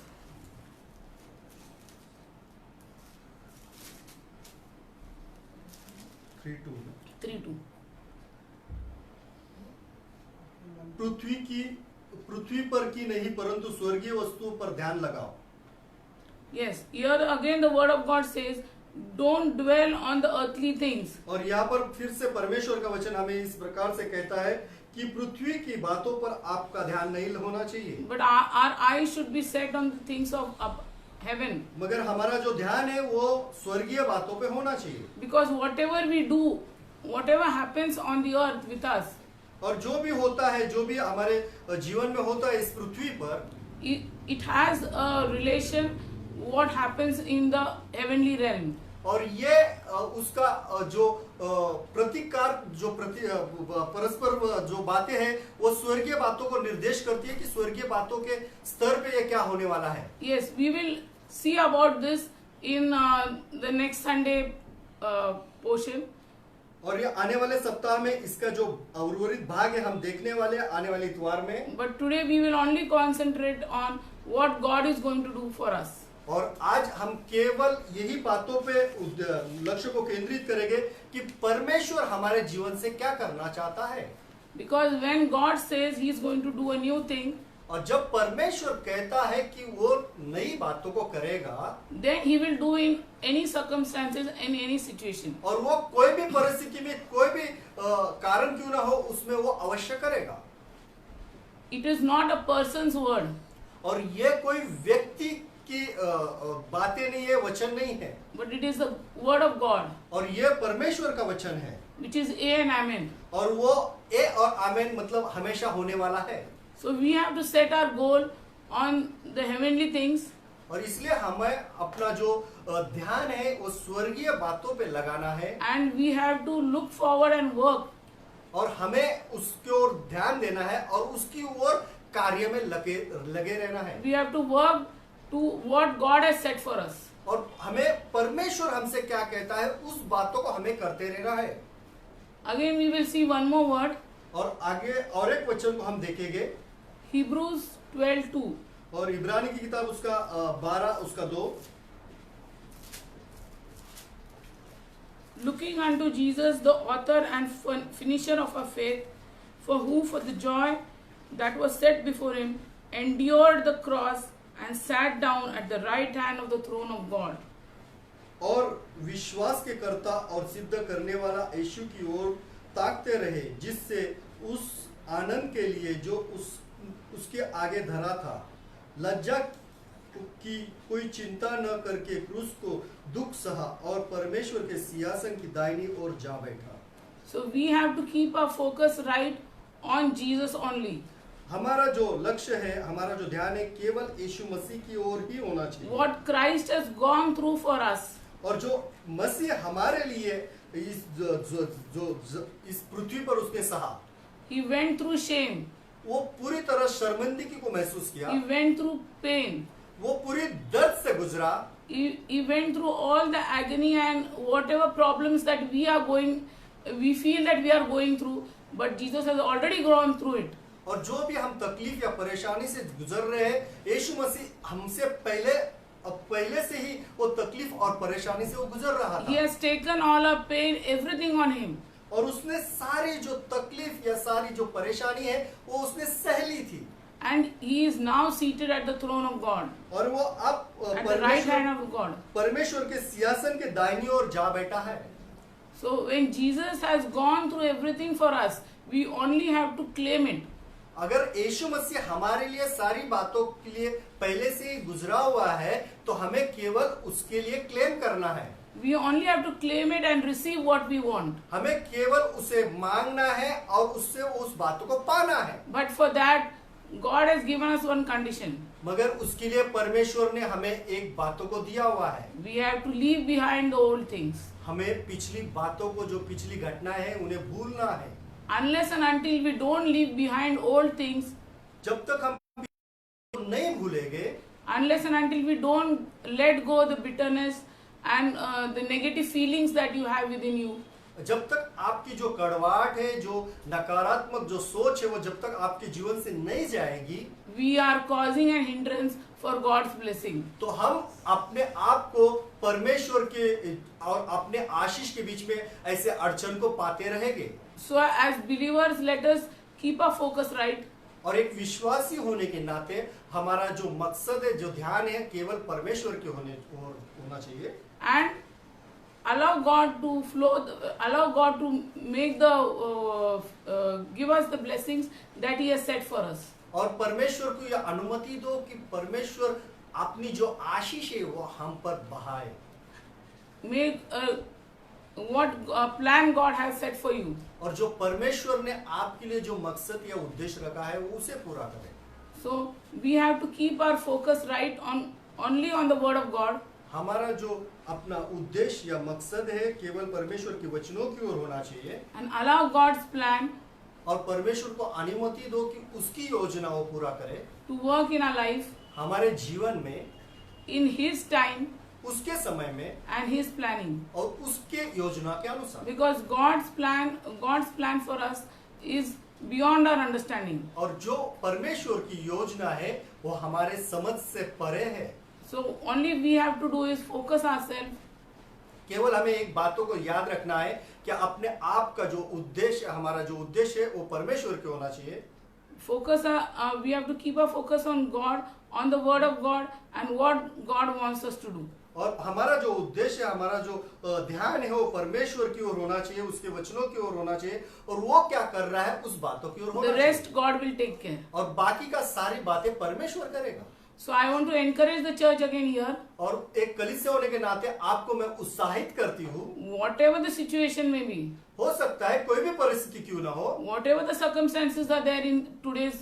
(3:2) 3:2. पृथ्वी पर की नहीं परंतु स्वर्गीय वस्तुओं पर ध्यान लगाओ। Yes, here again the word of God says, don't dwell on the earthly things. और यहाँ पर फिर से परमेश्वर का वचन हमें इस प्रकार से कहता है कि पृथ्वी की बातों पर आपका ध्यान नहीं होना चाहिए, But our eyes should be set on the things of up heaven. मगर हमारा जो ध्यान है वो स्वर्गीय बातों पे होना चाहिए। Because whatever we do, whatever happens on the earth with us, और जो भी होता है, जो भी हमारे जीवन में होता है इस पृथ्वी पर, it has a relation what happens in the heavenly realm. और ये उसका जो प्रतिकार जो परस्पर जो बातें हैं वो स्वर्गीय बातों को निर्देश करती है कि स्वर्गीय बातों के स्तर पे ये क्या होने वाला है। Yes, we will see about this in the next Sunday portion. और ये आने वाले सप्ताह में इसका जो उर्वरित भाग है हम देखने वाले हैं आने वाले इतवार में। But today we will only concentrate on what God is going to do for us. और आज हम केवल यही बातों पे लक्ष्य को केंद्रित करेंगे कि परमेश्वर हमारे जीवन से क्या करना चाहता है। Because when God says He is going to do a new thing, और जब परमेश्वर कहता है कि वो नई बातों को करेगा, then He will do in any circumstances, in any situation. और वो कोई भी परिस्थिति में कोई भी कारण क्यों ना हो उसमें वो अवश्य करेगा। It is not a person's word, और ये कोई व्यक्ति की बातें नहीं है, वचन नहीं है, but it is the word of God, और ये परमेश्वर का वचन है, which is A and Amen. और वो ए और आमेन मतलब हमेशा होने वाला है। So we have to set our goal on the heavenly things, और इसलिए हमें अपना जो ध्यान है वो स्वर्गीय बातों पे लगाना है, and we have to look forward and work. और हमें उसकी ओर ध्यान देना है और उसकी ओर कार्य में लगे रहना है। We have to work to what God has set for us. और हमें परमेश्वर हमसे क्या कहता है उस बातों को हमें करते रहना है। Again we will see one more word, और आगे और एक वचन को हम देखेंगे, Hebrews 12:2. और इब्रानी की किताब उसका 12 उसका 2। Looking unto Jesus, the author and finisher of our faith, for who for the joy that was set before him endured the cross and sat down at the right hand of the throne of God. और विश्वास के कर्ता और सिद्ध करने वाला यीशु की ओर ताकते रहे, जिससे उस आनंद के लिए जो उसके आगे धरा था, लज्जा की कोई चिंता न करके क्रूस को दुख सहा और परमेश्वर के सिंहासन की दाहिनी ओर जा बैठा। So we have to keep our focus right on Jesus only. हमारा जो लक्ष्य है, हमारा जो ध्यान है केवल यीशु मसीह की ओर ही होना चाहिए। What Christ has gone through for us. और जो मसीह हमारे लिए इस पृथ्वी पर उसने सहा, He went through shame. वो पूरी तरह शर्मिंदगी को महसूस किया, He went through pain. वो पूरी दर्द से गुजरा, He went through all the agony and whatever problems that we feel that we are going through, but Jesus has already gone through it. और जो भी हम तकलीफ या परेशानी से गुजर रहे हैं, यीशु मसीह हमसे पहले से ही वो तकलीफ और परेशानी से वो गुजर रहा He था, has taken all our pain, everything on him. और उसने सारी जो तकलीफ या सारी जो परेशानी है वो उसने सह ली थी, And he is now seated at the throne of God, और वो अब at the right hand of God. परमेश्वर के सिंहासन के दाहिनी ओर जा बैठा है। So when Jesus has gone through everything for us, we only have to claim it. अगर यीशु मसीह हमारे लिए सारी बातों के लिए पहले से ही गुजरा हुआ है तो हमें केवल उसके लिए क्लेम करना है। We only have to claim it and receive what we want. हमें केवल उसे मांगना है और उससे उस बातों को पाना है। But for that, God has given us one condition. मगर उसके लिए परमेश्वर ने हमें एक बातों को दिया हुआ है, We have to leave behind the old things. हमें पिछली बातों को, जो पिछली घटनाएं हैं उन्हें भूलना है। Unless and until we don't leave behind old things, जब तक हम नहीं भूलेंगे, unless and until we don't let go the bitterness and the negative feelings that you have within you, जब तक आपकी जो कड़वाहट है, जो नकारात्मक जो सोच है वो जब तक आपके जीवन से नहीं जाएगी, we are causing a hindrance for God's blessing. तो हम अपने आप को परमेश्वर के और अपने आशीष के बीच में ऐसे अड़चन को पाते रहेंगे। So as believers, let us keep our focus right. और एक विश्वासी होने के नाते हमारा जो मकसद है, जो ध्यान है, केवल परमेश्वर के होना चाहिए। And allow God to flow, allow God to make the give us the blessings that He has set for us. और परमेश्वर को यह अनुमति दो कि परमेश्वर अपनी जो आशीष है वो हम पर बहाए। Make what plan God has set for you. और जो परमेश्वर ने आपके लिए जो मकसद या उद्देश्य रखा है वो उसे पूरा करें। So we have to keep our focus right on only on the word of God. हमारा जो अपना उद्देश्य या मकसद है केवल परमेश्वर के वचनों की ओर होना चाहिए। And allow God's plan और परमेश्वर को अनुमति दो कि उसकी योजना वो पूरा करे to work in our life हमारे जीवन में, in His time उसके समय में and His planning. और उसके योजना के अनुसार। Because God's plan for us is beyond our understanding. और जो परमेश्वर की योजना है वो हमारे समझ से परे है। So only we have to do is focus ourselves. केवल हमें एक बातों को याद रखना है कि अपने आप का जो उद्देश्य, हमारा जो उद्देश्य है वो परमेश्वर के होना चाहिए। Focus. We have to keep our focus on God, on the Word of God, and what God wants us to do. और हमारा जो उद्देश्य है, हमारा जो ध्यान है वो परमेश्वर की ओर होना चाहिए, उसके वचनों की ओर होना चाहिए, और वो क्या कर रहा है उस बातों की ओर होना The चाहिए। rest God will take care. और बाकी का सारी बातें परमेश्वर करेगा। So I want to encourage the church again here. और एक कलीसिया होने के नाते आपको मैं उत्साहित करती हूँ। Whatever the situation may be, हो सकता है कोई भी परिस्थिति क्यों ना हो, whatever the circumstances are there in today's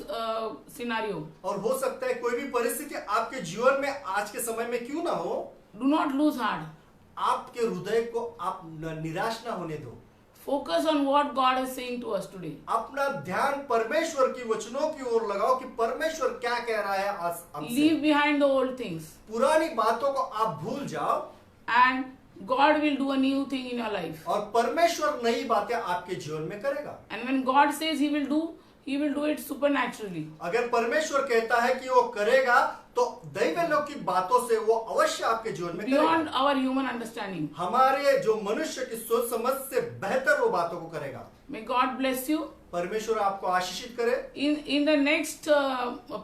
scenario, और हो सकता है कोई भी परिस्थिति आपके जीवन में आज के समय में क्यों ना हो, do not lose heart. आपके हृदय को आप निराश ना होने दो। Focus on what God is saying to us today. अपना ध्यान परमेश्वर की वचनों की ओर लगाओ कि परमेश्वर क्या कह रहा है आज हमसे। Leave behind the old things, पुरानी बातों को आप भूल जाओ and God will do a new thing in your life. और परमेश्वर नई बातें आपके जीवन में करेगा। And when God says He will do it supernaturally. अगर परमेश्वर कहता है कि वो करेगा तो दैवीय लोक की बातों से वो अवश्य आपके जीवन में Beyond करेगा। our human understanding. हमारे जो मनुष्य की सोच समझ से बेहतर वो बातों को करेगा। May God bless you. परमेश्वर आपको आशीषित करे। In the next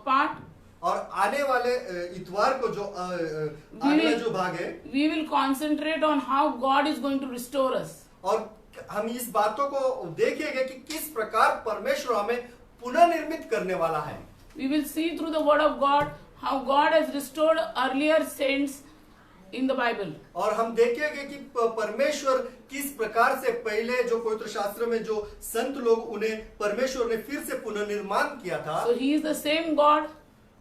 part, और आने वाले इतवार को जो अगला जो भाग है, we will concentrate on how God is going to restore us. और हम इस बातों को देखेंगे कि किस प्रकार परमेश्वर हमें पुनर्निर्मित करने वाला है। We will see through the word of God how God has restored earlier saints in the Bible. और हम देखेंगे कि परमेश्वर किस प्रकार से पहले जो पवित्र शास्त्र में जो संत लोग उन्हें परमेश्वर ने फिर से पुनर्निर्माण किया था, So He is the same God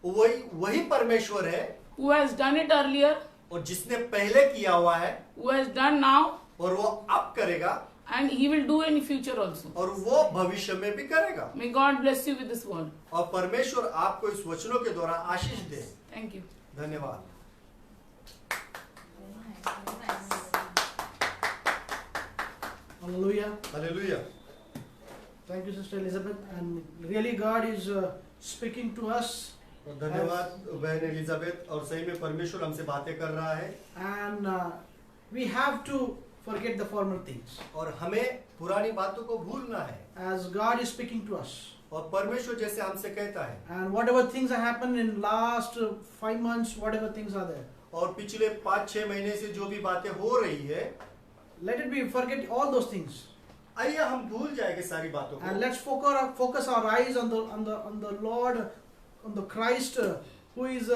वही परमेश्वर है who has done it earlier, और जिसने पहले किया हुआ है who has done now, और वो अब करेगा and He will do in future also. और वो भविष्य में भी करेगा। May God bless you with this word. और परमेश्वर आपको इस वचनों के द्वारा आशीष दे। Thank you. धन्यवाद। Hallelujah. Hallelujah. Thank you, Sister Elizabeth. And really, God is speaking to us. और धन्यवाद बहन एलिजाबेथ। और सही में परमेश्वर हमसे बातें कर रहा है। And we have to forget the former things. और हमें पुरानी बातों को भूलना है। As God is speaking to us. और परमेश्वर जैसे हमसे कहता है। And whatever things have happened in last 5 months, whatever things are there. और पिछले 5-6 महीने से जो भी बातें हो रही है, Let it be, forget all those things. आइए हम भूल जाएंगे सारी बातों And को। let's focus our eyes on the Lord, on the Christ, who is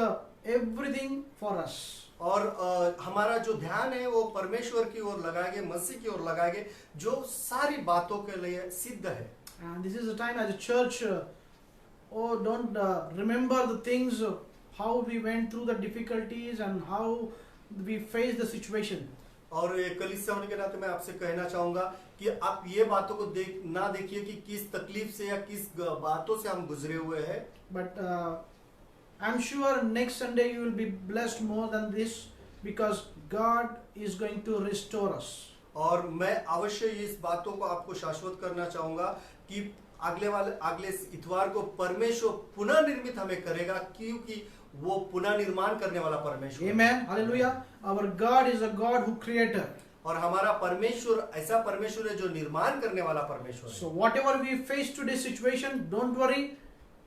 everything for us. और हमारा जो ध्यान है वो परमेश्वर की ओर लगाएंगे, मसीह की ओर लगाएंगे, जो सारी बातों के लिए सिद्ध है। And this is the time as a church, don't remember the things, how we went through the difficulties and how we faced the situation. और एक कलीसिया होने के नाते मैं आपसे कहना चाहूंगा कि आप ये बातों को ना देखिए कि किस तकलीफ से या किस बातों से हम गुजरे हुए हैं। But I'm sure next Sunday you will be blessed more than this, because God is going to restore us. और मैं अवश्य इस बातों को आपको शाश्वत करना चाहूंगा कि अगले इतवार को परमेश्वर पुनर्निर्मित हमें करेगा, क्योंकि वो पुनर्निर्माण करने वाला परमेश्वर। Amen. Hallelujah. Our God is a God who created. और हमारा परमेश्वर ऐसा परमेश्वर है जो निर्माण करने वाला परमेश्वर है। So whatever we face today's situation, don't worry.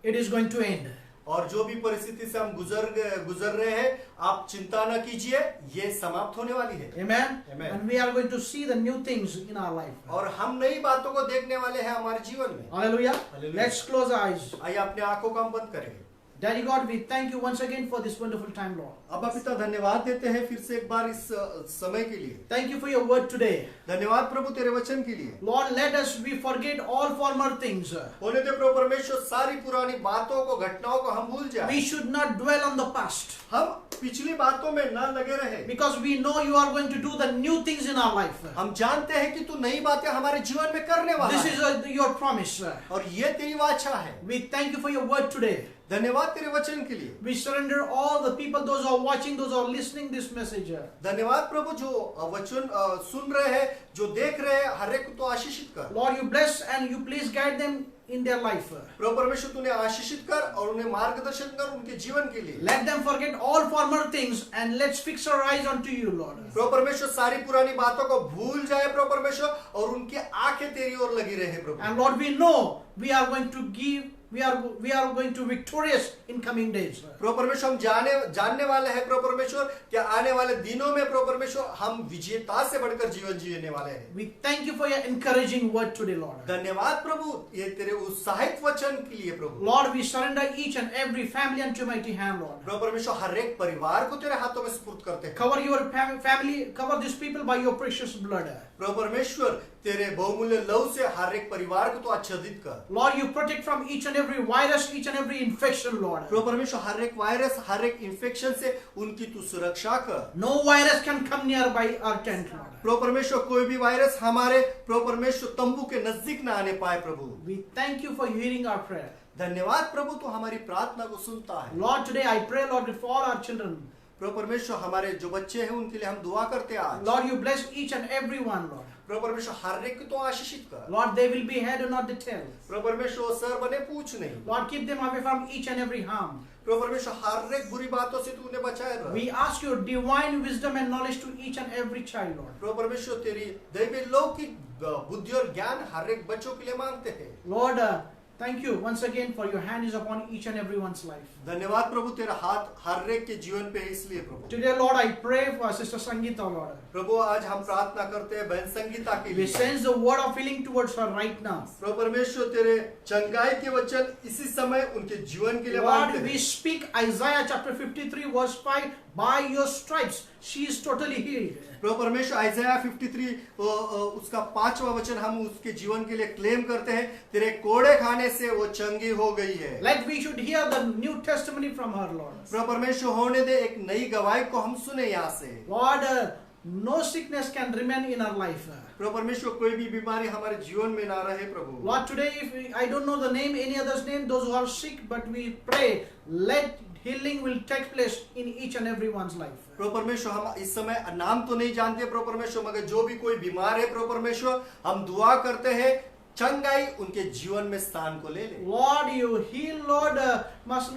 it is going to end. और जो भी परिस्थिति से हम गुजर रहे हैं, आप चिंता न कीजिए, ये समाप्त होने वाली है। Amen? Amen. And we are going to see the new things in our life. और हम नई बातों को देखने वाले हैं हमारे जीवन में। Hallelujah. Hallelujah. Let's close our eyes. आइए अपने आंखों को हम बंद करेंगे। Daddy God, we thank you once again for this wonderful time, Lord. अब्बा पिता, धन्यवाद देते हैं फिर से एक बार इस समय के लिए। Thank you for your word today. धन्यवाद प्रभु तेरे वचन के लिए। Lord, let us we forget all former things. होने दे प्रभु परमेश्वर, सारी पुरानी बातों को, घटनाओं को हम भूल जाए। We should not dwell on the पast. हम पिछली बातों में न लगे रहे, Because we know you are going to do the new things in our life. हम जानते हैं कि तू नई बातें हमारे जीवन में करने वाला This है, is your promise. और ये तेरी वाचा है। We thank you for your word today. धन्यवाद तेरे वचन के लिए। We surrender all the people, those who are watching, those who are listening this message. धन्यवाद प्रभु, जो वचन सुन रहे हैं, जो देख रहे हैं, हर एक को तो आशीषित कर। Lord, you bless and you please guide them in their life. प्रभु परमेश्वर तूने आशीषित कर और उन्हें मार्गदर्शन कर उनके जीवन के लिए। Let them forget all former things and let's fix our eyes onto you, Lord. प्रभु परमेश्वर सारी पुरानी बातों को भूल जाए प्रभु परमेश्वर, और उनकी आंखें तेरी ओर लगी रहे प्रभु। And Lord, we know we are going to give, we are going to victorious in coming days. प्रभु परमेश्वर, हम जानने वाले हैं प्रभु परमेश्वर कि आने वाले दिनों में प्रभु परमेश्वर हम विजेता से बढ़कर जीवन जीने वाले हैं। We thank you for your encouraging word today, Lord. धन्यवाद प्रभु ये तेरे उत्साहित वचन के लिए प्रभु। Lord, we surrender each and every family unto your mighty hand, Lord. प्रभु परमेश्वर हर एक परिवार को तेरे हाथों में सुपुर्द करते हैं। Cover your family, cover these people by your precious blood. प्रभु परमेश्वर तेरे बहुमूल्य लहू से हर एक परिवार को तो आच्छादित कर। Lord, you protect from each and every virus, each and every infection, Lord. प्रभु परमेश्वर हर एक वायरस, हर एक इंफेक्शन से उनकी तू सुरक्षा कर। No virus can come nearby our tent, Lord. प्रभु परमेश्वर कोई भी वायरस हमारे प्रभु परमेश्वर तंबू के नजदीक ना आने पाए प्रभु। We thank you for hearing our prayer. धन्यवाद प्रभु, तू हमारी प्रार्थना को सुनता है। Lord, today I pray, Lord, for our children. प्रभु परमेश्वर हमारे जो बच्चे हैं उनके लिए हम दुआ करते हैं आज। Lord, you bless each and every one, Lord. प्रभु परमेश्वर हर एक को तो आशीषित कर। Lord, they will be head and not the tail. प्रभु परमेश्वर सर बने पूछ नहीं। Lord, keep them away from each and every harm. प्रभु परमेश्वर हर एक बुरी बातों से तू उन्हें बचाए रख। We ask your divine wisdom and knowledge to each and every child, Lord. प्रभु परमेश्वर तेरी दैवीय लौकिक बुद्धि और ज्ञान हर एक बच्चों के लिए मांगते हैं। Lord, thank you once again for your hand is upon each and everyone's life. धन्यवाद प्रभु, तेरा हाथ हर एक के जीवन पे है इसलिए प्रभु। Today, Lord, I pray for Sister Sangeeta, Lord. प्रभु आज हम प्रार्थना करते हैं बहन संगीता के We लिए। sense the word of healing towards her right now. प्रभु परमेश्वर तेरे चंगाई के वचन इसी समय उनके जीवन के लिए Lord, मांगते we हैं। speak Isaiah chapter 53 verse 5. By your stripes, she is totally healed. प्रभु परमेश्वर आइज़ाया 53 उसका 5वां वचन हम उसके जीवन के लिए क्लेम करते हैं, तेरे कोड़े खाने से वो चंगी हो गई है। Like we should hear the new testimony from her, Lord. प्रभु परमेश्वर होने दे एक नई गवाही को हम सुने यहाँ से। Lord, no sickness can remain in our life. प्रभु परमेश्वर कोई भी बीमारी हमारे जीवन में ना रहे प्रभु। Lord, today if I don't know the name, any other's name, those who are sick, but we pray, let healing will take place in each and everyone's life. प्रभु परमेश्वर हम इस समय नाम तो नहीं जानते प्रभु परमेश्वर, मगर जो भी कोई बीमार है प्रभु परमेश्वर हम दुआ करते हैं चंगाई उनके जीवन में स्थान को ले ले। Lord, you heal, Lord,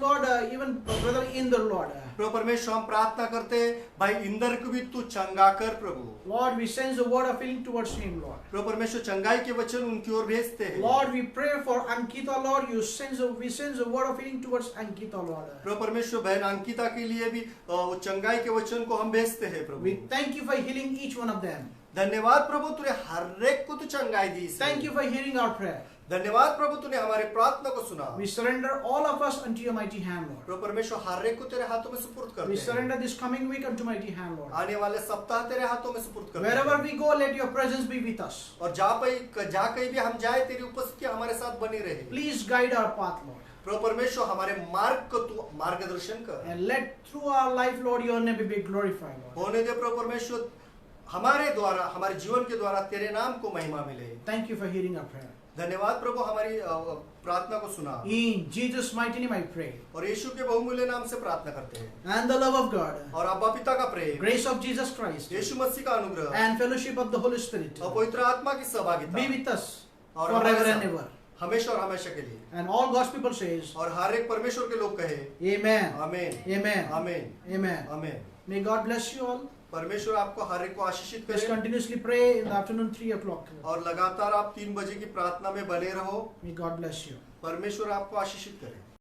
Lord, even brother Indra, Lord. प्रभु परमेश्वर हम प्रार्थना करते हैं भाई इंदर को भी तू चंगा कर प्रभु। Lord, we sense the word of healing towards him, Lord. प्रभु परमेश्वर चंगाई के वचन उनकी ओर भेजते हैं। Lord, we pray for Ankita, Lord. We sense the word of healing towards Ankita, Lord. प्रभु परमेश्वर बहन अंकिता के लिए भी वो चंगाई के वचन को हम भेजते हैं प्रभु। We thank you for healing each one of them. धन्यवाद प्रभु, तूने हर एक को तू चंगाई दी। Thank you for hearing our prayer. धन्यवाद प्रभु, तूने हमारे प्रार्थना को सुना। We surrender all of us unto your mighty hand, Lord. प्रभु परमेश्वर हर एक को तेरे हाथों में सुपुर्द करते We हैं। surrender this coming week unto mighty hand, Lord. आने वाले सप्ताह तेरे हाथों में सुपुर्द करते हैं। Wherever we go, let your presence be with us. और जहाँ कहीं भी हम जाए तेरी उपस्थिति हमारे साथ बनी रहे। Please guide our path, Lord. प्रभु परमेश्वर हमारे मार्ग को तू मार्गदर्शन कर। And let through our life, Lord, your name be glorified, Lord. होने दे प्रभु परमेश्वर हमारे द्वारा, हमारे जीवन के द्वारा तेरे नाम को महिमा मिले। Thank you for hearing our prayer. धन्यवाद प्रभु, हमारी प्रार्थना को सुना। In Jesus' mighty name I pray. और यीशु के बहुमूल्य नाम से प्रार्थना करते हैं। And the love of God, और अब्बा पिता का प्रेम, grace of Jesus Christ, यीशु मसीह का अनुग्रह and fellowship of the Holy Spirit और पवित्र आत्मा की सहभागिता be with us और forever हमारे and साथ ever. हमेशा और हमेशा के लिए। And all God's people says, और हर एक परमेश्वर के लोग कहे Amen. आमीन, Amen. आमीन, Amen. आमीन। May God bless you all. परमेश्वर आपको हर एक को आशीषित Please करे continuously pray in the afternoon 3 o'clock. और लगातार आप 3 बजे की प्रार्थना में बने रहो। May God bless you. परमेश्वर आपको आशीषित करे।